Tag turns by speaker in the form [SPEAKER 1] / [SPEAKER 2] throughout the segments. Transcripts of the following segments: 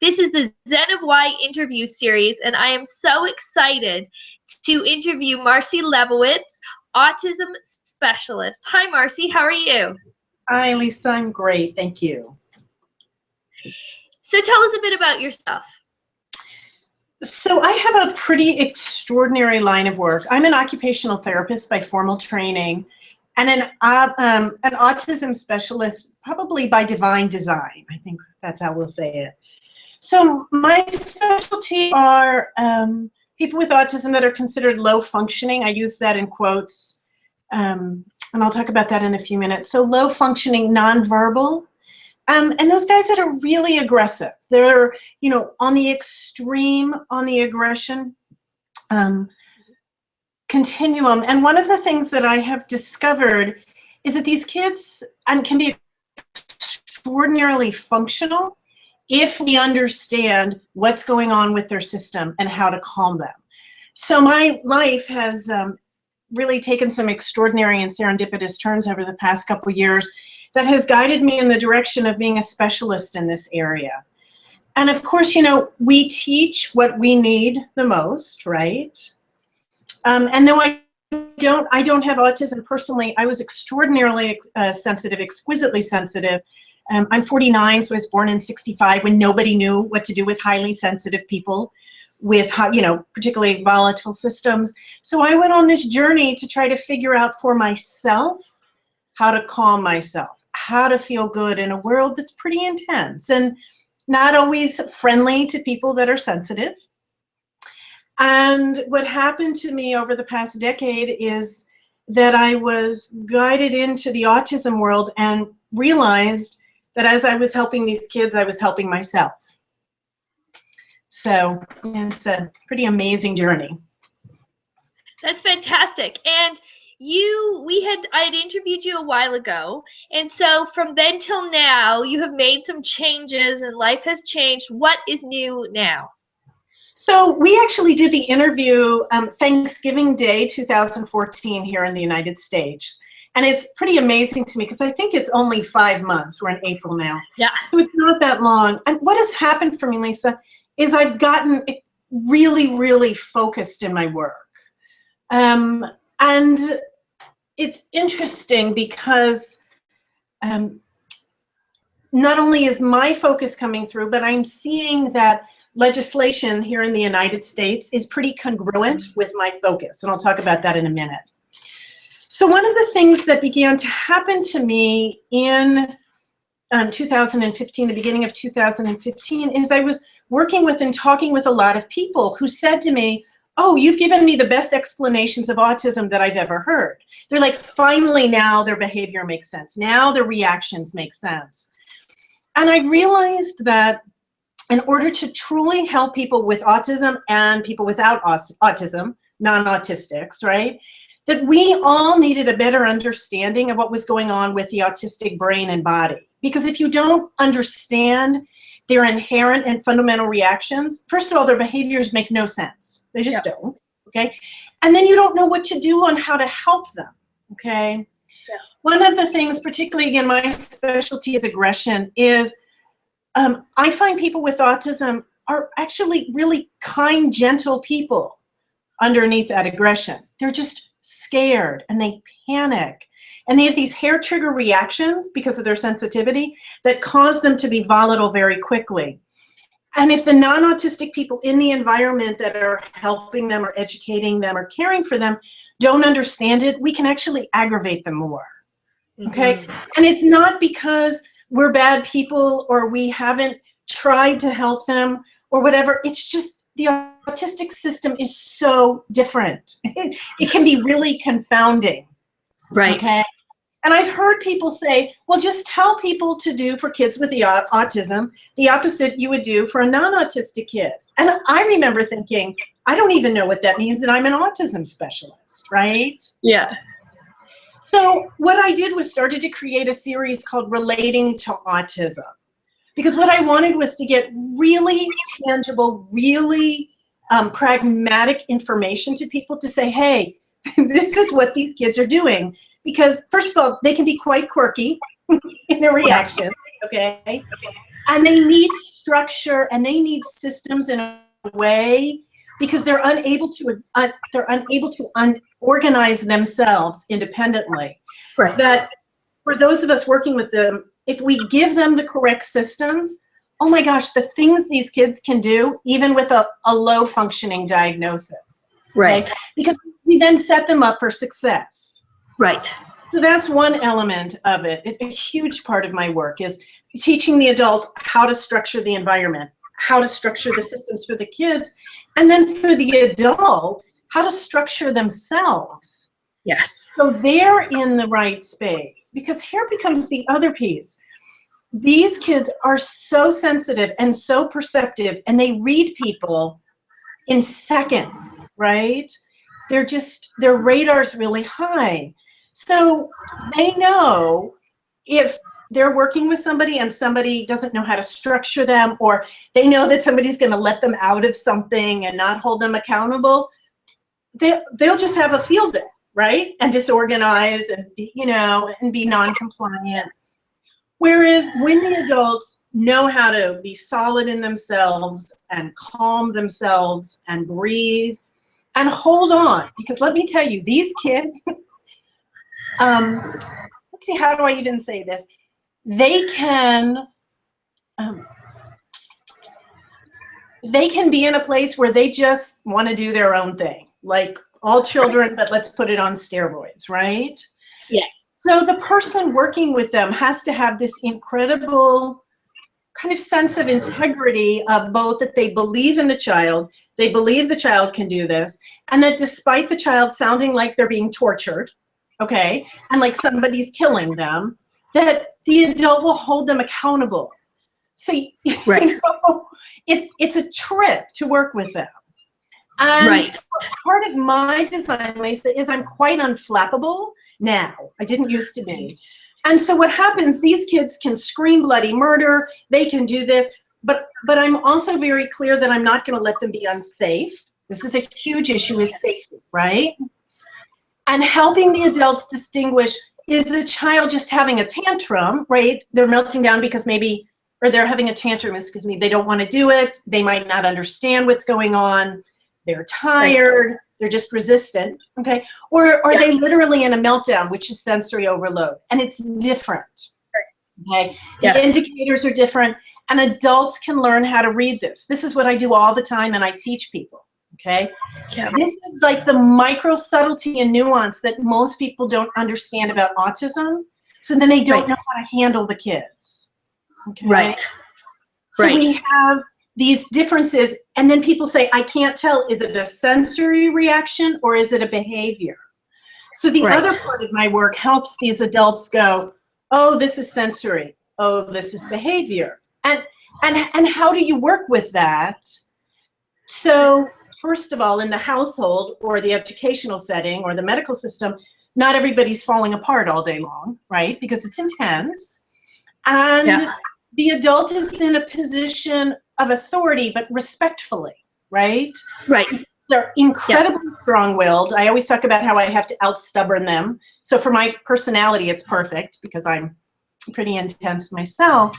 [SPEAKER 1] This is the Zen of Why interview series, and I am so excited to interview Marci Lebowitz, autism specialist. Hi, Marci. How are you?
[SPEAKER 2] Hi, Lisa. I'm great. Thank you.
[SPEAKER 1] So tell us a bit about yourself.
[SPEAKER 2] So I have a pretty extraordinary line of work. I'm an occupational therapist by formal training and an autism specialist probably by divine design. I think that's how we'll say it. So my specialty are people with autism that are considered low functioning. I use that in quotes, and I'll talk about that in a few minutes. So low functioning nonverbal. And those guys that are really aggressive, they're, on the extreme, on the aggression continuum. And one of the things that I have discovered is that these kids can be extraordinarily functional if we understand what's going on with their system and how to calm them. So my life has really taken some extraordinary and serendipitous turns over the past couple of years that has guided me in the direction of being a specialist in this area. And of course, we teach what we need the most, right? And though I don't have autism personally, I was extraordinarily sensitive, exquisitely sensitive. I'm 49, so I was born in 65 when nobody knew what to do with highly sensitive people with, particularly volatile systems. So I went on this journey to try to figure out for myself how to calm myself, how to feel good in a world that's pretty intense and not always friendly to people that are sensitive. And what happened to me over the past decade is that I was guided into the autism world and realized that as I was helping these kids, I was helping myself. So it's a pretty amazing journey.
[SPEAKER 1] That's fantastic. And I had interviewed you a while ago, and so from then till now, you have made some changes and life has changed. What is new now?
[SPEAKER 2] So we actually did the interview Thanksgiving Day 2014 here in the United States. And it's pretty amazing to me because I think it's only 5 months. We're in April now.
[SPEAKER 1] Yeah.
[SPEAKER 2] So it's not that long. And what has happened for me, Lisa, is I've gotten really, really focused in my work. And it's interesting because not only is my focus coming through, but I'm seeing that legislation here in the United States is pretty congruent with my focus. And I'll talk about that in a minute. So one of the things that began to happen to me in 2015, the beginning of 2015, is I was working with and talking with a lot of people who said to me, oh, you've given me the best explanations of autism that I've ever heard. They're like, finally now their behavior makes sense. Now their reactions make sense. And I realized that in order to truly help people with autism and people without autism, non-autistics, right, that we all needed a better understanding of what was going on with the autistic brain and body. Because if you don't understand their inherent and fundamental reactions, first of all, their behaviors make no sense. They just don't, okay? And then you don't know what to do on how to help them, okay? Yeah. One of the things, particularly, again, my specialty is aggression, is I find people with autism are actually really kind, gentle people underneath that aggression. They're just scared and they panic. And they have these hair trigger reactions because of their sensitivity that cause them to be volatile very quickly. And if the non-autistic people in the environment that are helping them or educating them or caring for them don't understand it, we can actually aggravate them more, okay? And it's not because we're bad people or we haven't tried to help them or whatever. It's just the autistic system is so different. It can be really confounding,
[SPEAKER 1] right?
[SPEAKER 2] Okay. And I've heard people say, well, just tell people to do for kids with the autism the opposite you would do for a non-autistic kid. And I remember thinking, I don't even know what that means, and I'm an autism specialist, right?
[SPEAKER 1] Yeah.
[SPEAKER 2] So what I did was started to create a series called Relating to Autism, because what I wanted was to get really tangible, really pragmatic information to people to say, hey, this is what these kids are doing. Because first of all, they can be quite quirky in their reaction, okay? And they need structure and they need systems in a way because they're unable to organize themselves independently.
[SPEAKER 1] Right.
[SPEAKER 2] That for those of us working with them, if we give them the correct systems, oh my gosh, the things these kids can do, even with a low functioning diagnosis.
[SPEAKER 1] Right.
[SPEAKER 2] Okay? Because we then set them up for success.
[SPEAKER 1] Right.
[SPEAKER 2] So that's one element of it. It's a huge part of my work is teaching the adults how to structure the environment, how to structure the systems for the kids, and then for the adults, how to structure themselves.
[SPEAKER 1] Yes.
[SPEAKER 2] So they're in the right space. Because here becomes the other piece. These kids are so sensitive and so perceptive, and they read people in seconds, right? Their radar's really high. So they know if they're working with somebody and somebody doesn't know how to structure them, or they know that somebody's going to let them out of something and not hold them accountable, they'll just have a field day, right? And disorganize and be, and be non-compliant. Whereas when the adults know how to be solid in themselves and calm themselves and breathe and hold on, because let me tell you, these kids, let's see, how do I even say this? They can be in a place where they just want to do their own thing, like all children, but let's put it on steroids, right?
[SPEAKER 1] Yeah.
[SPEAKER 2] So the person working with them has to have this incredible kind of sense of integrity of both that they believe in the child, they believe the child can do this, and that despite the child sounding like they're being tortured, okay, and like somebody's killing them, that the adult will hold them accountable. So
[SPEAKER 1] right.
[SPEAKER 2] It's a trip to work with them. And
[SPEAKER 1] right.
[SPEAKER 2] part of my design, Lisa, is I'm quite unflappable now. I didn't used to be. And so what happens, these kids can scream bloody murder, they can do this, but I'm also very clear that I'm not going to let them be unsafe. This is a huge issue, is safety, right? And helping the adults distinguish, is the child just having a tantrum, right? They're melting down because maybe, or they're having a tantrum, excuse me, they don't want to do it, they might not understand what's going on, they're tired, right. They're just resistant, okay? Or are they literally in a meltdown, which is sensory overload? And it's different, okay? The indicators are different, and adults can learn how to read this. This is what I do all the time, and I teach people, okay? Yeah. This is like the micro subtlety and nuance that most people don't understand about autism, so then they don't know how to handle the kids, okay?
[SPEAKER 1] Right.
[SPEAKER 2] So we have these differences, and then people say, I can't tell, is it a sensory reaction or is it a behavior? So the other part of my work helps these adults go, oh, this is sensory, oh, this is behavior. And how do you work with that? So first of all, in the household or the educational setting or the medical system, not everybody's falling apart all day long, right? Because it's intense. And the adult is in a position of authority, but respectfully, right?
[SPEAKER 1] Right.
[SPEAKER 2] They're incredibly strong-willed. I always talk about how I have to out-stubborn them. So for my personality, it's perfect because I'm pretty intense myself.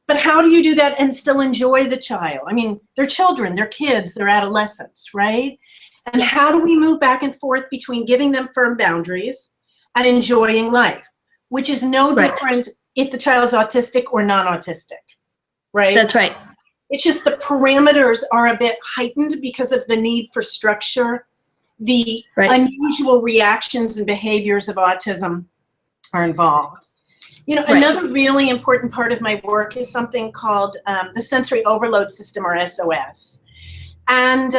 [SPEAKER 2] But how do you do that and still enjoy the child? I mean, they're children, they're kids, they're adolescents, right? And how do we move back and forth between giving them firm boundaries and enjoying life, which is no different if the child's autistic or non-autistic, right?
[SPEAKER 1] That's right.
[SPEAKER 2] It's just the parameters are a bit heightened because of the need for structure. The unusual reactions and behaviors of autism are involved. You know, another really important part of my work is something called the sensory overload system, or SOS. And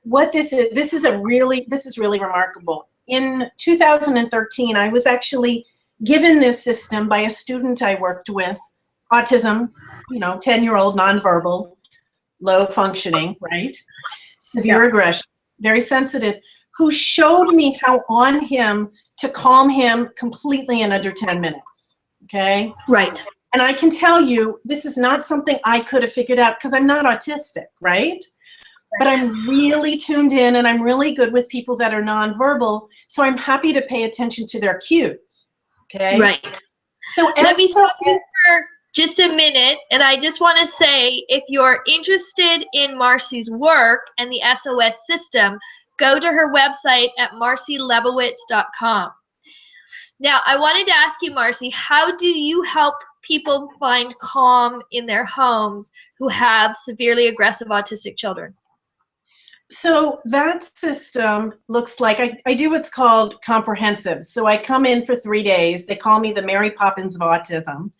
[SPEAKER 2] what this is really remarkable. In 2013, I was actually given this system by a student I worked with, autism, 10-year-old, nonverbal, low functioning, right? Severe aggression, very sensitive, who showed me how on him to calm him completely in under 10 minutes, okay?
[SPEAKER 1] Right.
[SPEAKER 2] And I can tell you, this is not something I could have figured out because I'm not autistic, right? But I'm really tuned in and I'm really good with people that are nonverbal, so I'm happy to pay attention to their cues, okay?
[SPEAKER 1] Right.
[SPEAKER 2] So
[SPEAKER 1] let me stop you for just a minute, and I just want to say, if you're interested in Marci's work and the SOS system, go to her website at marcilebowitz.com. Now, I wanted to ask you, Marci, how do you help people find calm in their homes who have severely aggressive autistic children?
[SPEAKER 2] So that system looks like, I do what's called comprehensive. So I come in for 3 days. They call me the Mary Poppins of autism.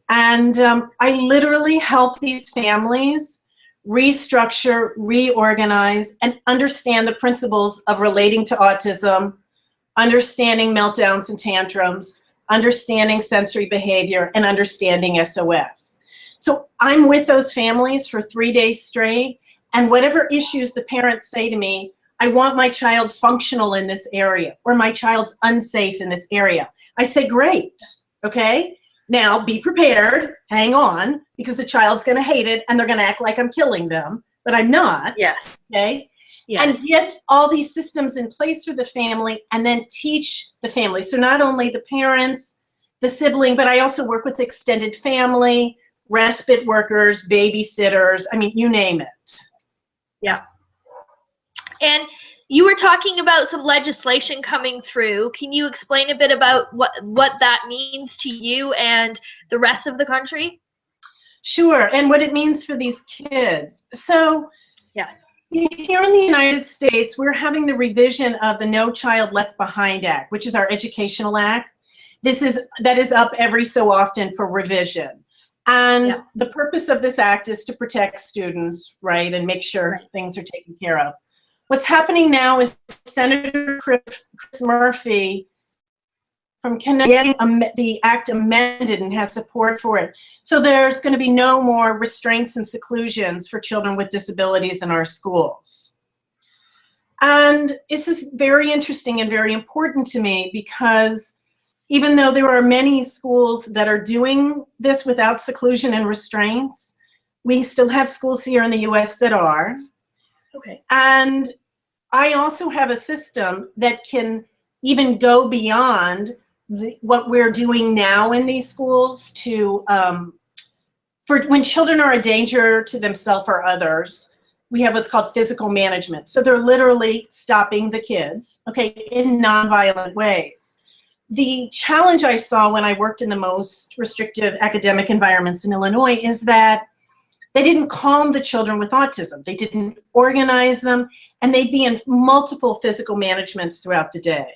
[SPEAKER 2] And I literally help these families restructure, reorganize, and understand the principles of relating to autism, understanding meltdowns and tantrums, understanding sensory behavior, and understanding SOS. So I'm with those families for 3 days straight, and whatever issues the parents say to me, I want my child functional in this area, or my child's unsafe in this area. I say, great, okay? Now be prepared, hang on, because the child's gonna hate it and they're gonna act like I'm killing them, but I'm not,
[SPEAKER 1] Yes.
[SPEAKER 2] okay? Yes. And get all these systems in place for the family and then teach the family. So not only the parents, the sibling, but I also work with extended family, respite workers, babysitters, I mean, you name it.
[SPEAKER 1] Yeah. And you were talking about some legislation coming through. Can you explain a bit about what that means to you and the rest of the country?
[SPEAKER 2] Sure, and what it means for these kids. So
[SPEAKER 1] yes.
[SPEAKER 2] Here in the United States, we're having the revision of the No Child Left Behind Act, which is our educational act. That is up every so often for revision. And the purpose of this act is to protect students, right, and make sure things are taken care of. What's happening now is Senator Chris Murphy from Connecticut getting the act amended and has support for it. So there's going to be no more restraints and seclusions for children with disabilities in our schools. And this is very interesting and very important to me because even though there are many schools that are doing this without seclusion and restraints, we still have schools here in the US that are.
[SPEAKER 1] Okay.
[SPEAKER 2] And I also have a system that can even go beyond what we're doing now in these schools to, for when children are a danger to themselves or others, we have what's called physical management. So they're literally stopping the kids, okay, in nonviolent ways. The challenge I saw when I worked in the most restrictive academic environments in Illinois is that they didn't calm the children with autism. They didn't organize them, and they'd be in multiple physical managements throughout the day,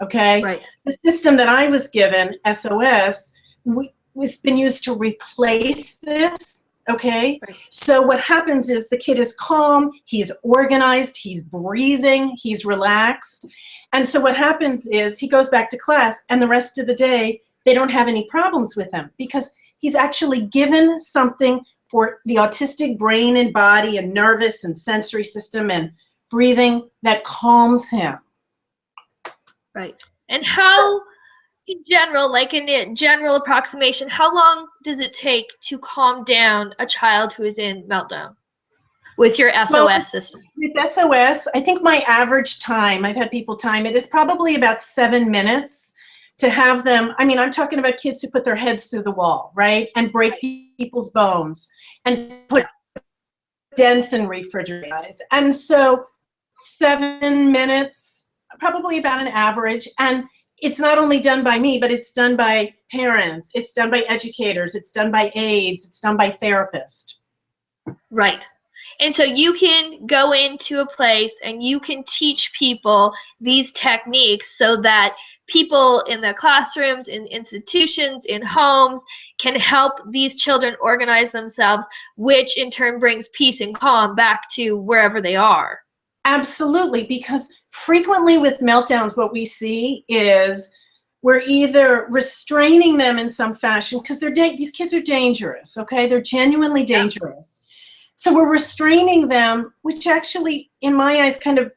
[SPEAKER 2] okay?
[SPEAKER 1] Right.
[SPEAKER 2] The system that I was given, SOS, was been used to replace this, okay? Right. So what happens is the kid is calm, he's organized, he's breathing, he's relaxed. And so what happens is he goes back to class, and the rest of the day, they don't have any problems with him because he's actually given something for the autistic brain and body and nervous and sensory system and breathing that calms him.
[SPEAKER 1] Right. And how, in general, like in a general approximation, how long does it take to calm down a child who is in meltdown with your SOS system?
[SPEAKER 2] With SOS, I think my average time, I've had people time it, is probably about 7 minutes to have them. I mean, I'm talking about kids who put their heads through the wall, right? And break people's bones and put dents in refrigerators. And so 7 minutes, probably about an average. And it's not only done by me, but it's done by parents. It's done by educators. It's done by aides. It's done by therapists.
[SPEAKER 1] Right. And so you can go into a place and you can teach people these techniques so that people in the classrooms, in institutions, in homes can help these children organize themselves, which in turn brings peace and calm back to wherever they are.
[SPEAKER 2] Absolutely, because frequently with meltdowns, what we see is we're either restraining them in some fashion because these kids are dangerous, okay? They're genuinely dangerous. So we're restraining them, which actually, in my eyes, kind of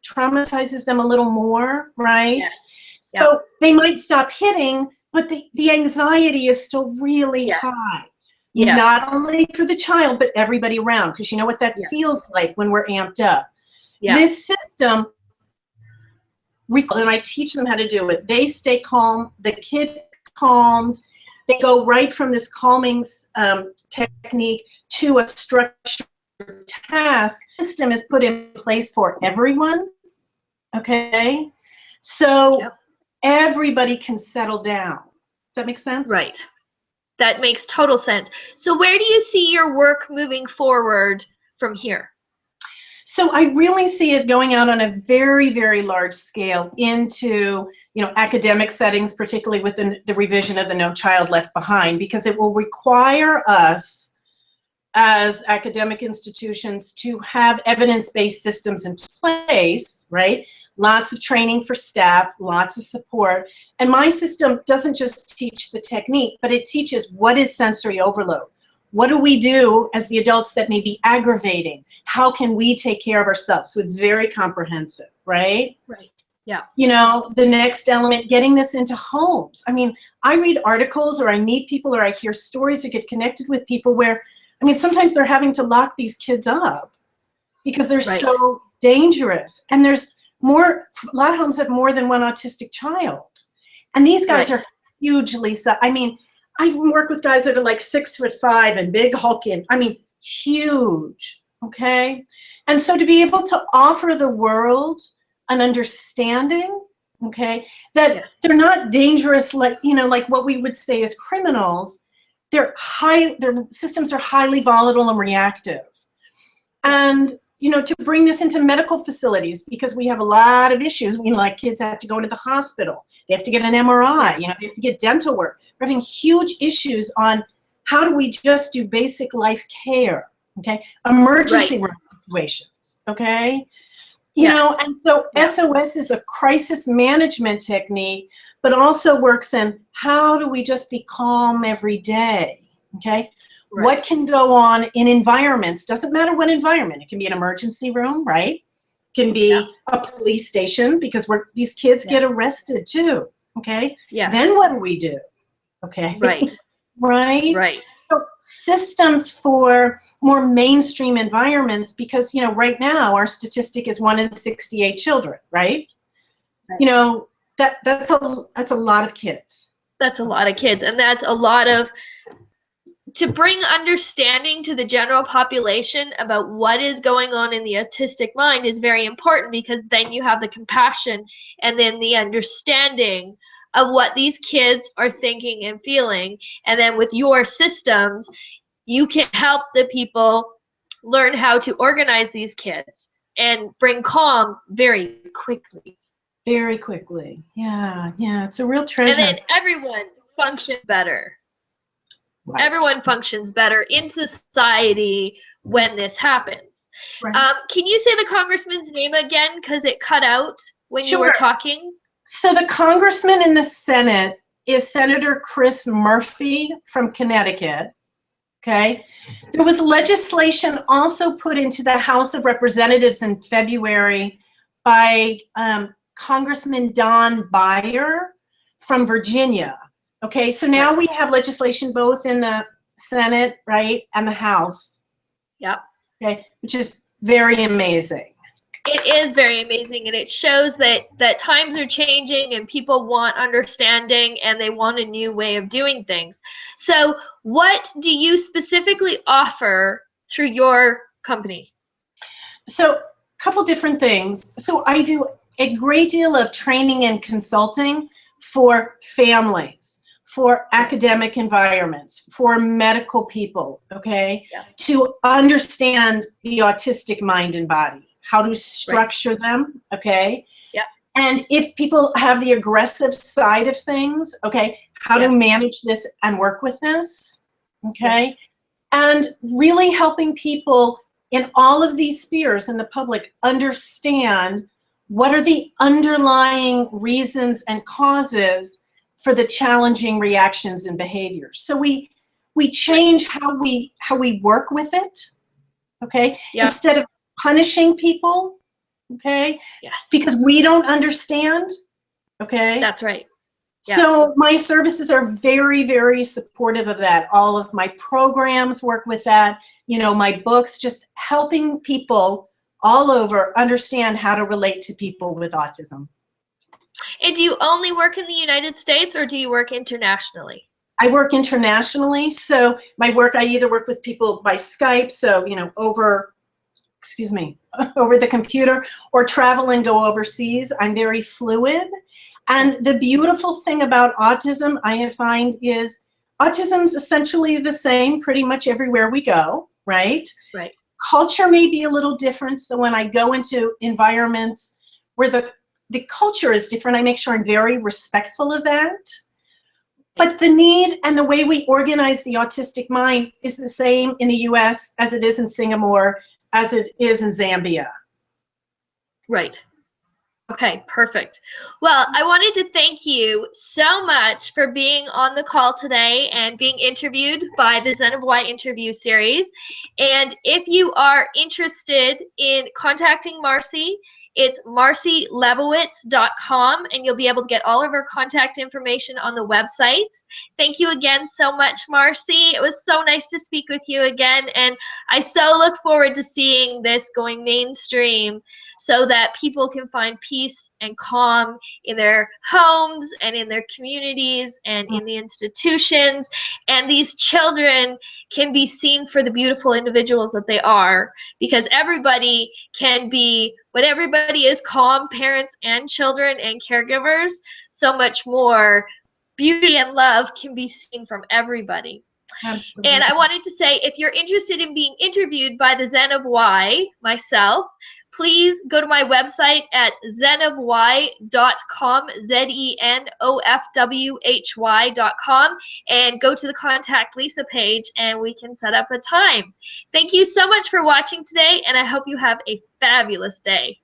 [SPEAKER 2] traumatizes them a little more, right? Yes. So they might stop hitting, but the anxiety is still really high. Yes. Not only for the child, but everybody around, because you know what that feels like when we're amped up. Yeah. This system, and I teach them how to do it. They stay calm, the kid calms, they go right from this calming technique to a structured task. The system is put in place for everyone, okay? So
[SPEAKER 1] Yep.
[SPEAKER 2] everybody can settle down. Does that make sense?
[SPEAKER 1] Right. That makes total sense. So where do you see your work moving forward from here?
[SPEAKER 2] So I really see it going out on a very, very large scale into, academic settings, particularly with the revision of the No Child Left Behind, because it will require us as academic institutions to have evidence-based systems in place, right? Lots of training for staff, lots of support. And my system doesn't just teach the technique, but it teaches what is sensory overload. What do we do as the adults that may be aggravating? How can we take care of ourselves? So it's very comprehensive, right?
[SPEAKER 1] Right. Yeah.
[SPEAKER 2] The next element, getting this into homes. I mean, I read articles or I meet people or I hear stories or get connected with people where, sometimes they're having to lock these kids up because they're
[SPEAKER 1] Right.
[SPEAKER 2] so dangerous. And there's a lot of homes have more than one autistic child. And these guys
[SPEAKER 1] Right.
[SPEAKER 2] are hugely, I work with guys that are like 6'5" and big hulking. Huge, okay? And so to be able to offer the world an understanding, okay, that
[SPEAKER 1] Yes.
[SPEAKER 2] they're not dangerous like what we would say as criminals. Their systems are highly volatile and reactive. And to bring this into medical facilities, because we have a lot of issues. Like kids have to go to the hospital. They have to get an MRI. They have to get dental work. We're having huge issues on how do we just do basic life care, okay? Emergency room situations, okay? And so SOS is a crisis management technique, but also works in how do we just be calm every day, okay? Right. What can go on in environments? Doesn't matter what environment. It can be an emergency room, right? It can be a police station because these kids get arrested too, okay? Yeah. Then what do we do? Okay.
[SPEAKER 1] Right.
[SPEAKER 2] Right?
[SPEAKER 1] Right.
[SPEAKER 2] So systems for more mainstream environments, because, right now our statistic is 1 in 68 children, right? That's a lot of kids.
[SPEAKER 1] That's a lot of kids. And that's a lot of, to bring understanding to the general population about what is going on in the autistic mind is very important, because then you have the compassion and then the understanding of what these kids are thinking and feeling. And then with your systems, you can help the people learn how to organize these kids and bring calm very quickly.
[SPEAKER 2] Very quickly. Yeah. It's a real treasure.
[SPEAKER 1] And then everyone functions better. Right. Everyone functions better in society when this happens. Right. Can you say the congressman's name again? Because it cut out when you were talking.
[SPEAKER 2] So the congressman in the Senate is Senator Chris Murphy from Connecticut. Okay. There was legislation also put into the House of Representatives in February by Congressman Don Beyer from Virginia. Okay, so now we have legislation both in the Senate, right, and the House.
[SPEAKER 1] Yep.
[SPEAKER 2] Okay, which is very amazing.
[SPEAKER 1] It is very amazing, and it shows that times are changing and people want understanding and they want a new way of doing things. So what do you specifically offer through your company? So
[SPEAKER 2] a couple different things. So I do a great deal of training and consulting for families, for academic environments, for medical people, okay, to understand the autistic mind and body, how to structure them, okay?
[SPEAKER 1] Yep.
[SPEAKER 2] And if people have the aggressive side of things, okay, how to manage this and work with this, okay? Yes. And really helping people in all of these spheres in the public understand what are the underlying reasons and causes for the challenging reactions and behaviors. So we change how we work with it, okay? Yep. Instead of punishing people, okay?
[SPEAKER 1] Yes.
[SPEAKER 2] Because we don't understand, okay?
[SPEAKER 1] That's right.
[SPEAKER 2] Yeah. So my services are very, very supportive of that. All of my programs work with that. My books, just helping people all over understand how to relate to people with autism.
[SPEAKER 1] And do you only work in the United States or do you work internationally?
[SPEAKER 2] I work internationally, so my work, I either work with people by Skype, so, over the computer, or travel and go overseas. I'm very fluid. And the beautiful thing about autism, I find, is autism's essentially the same pretty much everywhere we go, right?
[SPEAKER 1] Right.
[SPEAKER 2] Culture may be a little different, so when I go into environments where the culture is different, I make sure I'm very respectful of that. But the need and the way we organize the autistic mind is the same in the US as it is in Singapore, as it is in Zambia.
[SPEAKER 1] Right. Okay, perfect. Well, I wanted to thank you so much for being on the call today and being interviewed by the Zen of Why interview series. And if you are interested in contacting Marci, it's marcilebowitz.com, and you'll be able to get all of her contact information on the website. Thank you again so much, Marci. It was so nice to speak with you again, and I so look forward to seeing this going mainstream so that people can find peace and calm in their homes and in their communities and in the institutions, and these children can be seen for the beautiful individuals that they are, because everybody can be, when everybody is calm, parents and children and caregivers, so much more beauty and love can be seen from everybody.
[SPEAKER 2] Absolutely.
[SPEAKER 1] And I wanted to say, if you're interested in being interviewed by the Zen of Why, myself, please go to my website at zenofwhy.com, zenofwhy.com, and go to the Contact Lisa page, and we can set up a time. Thank you so much for watching today, and I hope you have a fabulous day.